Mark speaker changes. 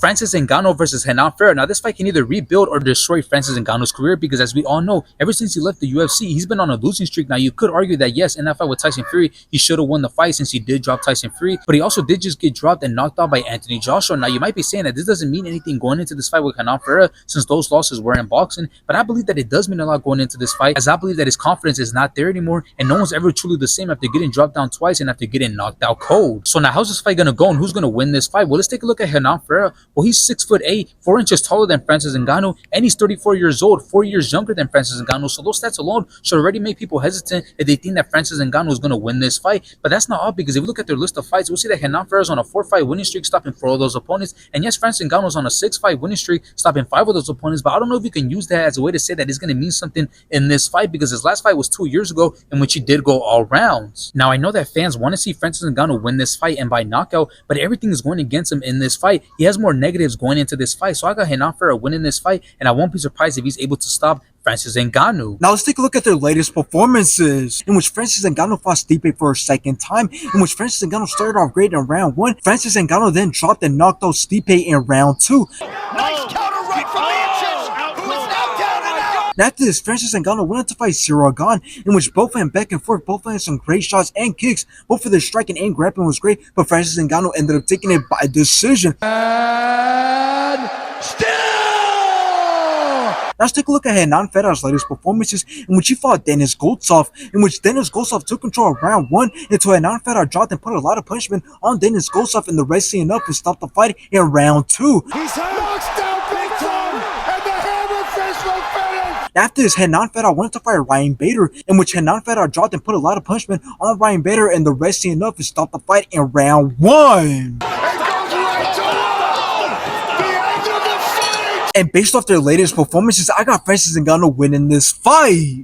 Speaker 1: Francis Ngannou versus Renan Ferreira. Now, this fight can either rebuild or destroy Francis Ngannou's career because, as we all know, ever since he left the UFC, he's been on a losing streak. Now, you could argue that, yes, in that fight with Tyson Fury, he should have won the fight since he did drop Tyson Fury, but he also did just get dropped and knocked out by Anthony Joshua. Now, you might be saying that this doesn't mean anything going into this fight with Renan Ferreira since those losses were in boxing, but I believe that it does mean a lot going into this fight, as I believe that his confidence is not there anymore, and no one's ever truly the same after getting dropped down twice and after getting knocked out cold. So now, how's this fight gonna go and who's gonna win this fight? Well, let's take a look at Renan Ferreira. Well, he's 6'8", 4 inches taller than Francis Ngannou, and he's 34 years old, 4 years younger than Francis Ngannou. So those stats alone should already make people hesitant if they think that Francis Ngannou is going to win this fight. But that's not all, because if we look at their list of fights, we'll see that Renan Ferreira is on a 4-fight winning streak, stopping 4 of those opponents. And yes, Francis Ngannou is on a 6-fight winning streak, stopping 5 of those opponents. But I don't know if you can use that as a way to say that it's going to mean something in this fight, because his last fight was 2 years ago in which he did go all rounds. Now, I know that fans want to see Francis Ngannou win this fight and by knockout, but everything is going against him in this fight. He has more negatives going into this fight. So I got Renan Ferreira winning this fight, and I won't be surprised if he's able to stop Francis Ngannou.
Speaker 2: Now let's take a look at their latest performances, in which Francis Ngannou fought Stipe for a second time, in which Francis Ngannou started off great in round 1. Francis Ngannou then dropped and knocked out Stipe in round 2.
Speaker 3: Nice counter right from Sanchez, who is now down and out.
Speaker 2: And after this, Francis Ngannou went on to fight Cyril Gane, in which both went back and forth, both had some great shots and kicks. Both of their striking and grappling was great, but Francis Ngannou ended up taking it by decision.
Speaker 3: And still!
Speaker 2: Now let's take a look at Renan Ferreira's latest performances, in which he fought Denis Goltsov, in which Denis Goltsov took control of round 1 until Renan Ferreira dropped and put a lot of punishment on Denis Goltsov, and the rest seeing enough to stop the fight in round 2.
Speaker 3: He's knocks down big time, and the hammer fist will finish.
Speaker 2: After this, Renan Ferreira went to fight Ryan Bader, in which Renan Ferreira dropped and put a lot of punishment on Ryan Bader, and the rest seeing enough to stop the fight in round 1. And based off their latest performances, I got Francis Ngannou winning this fight.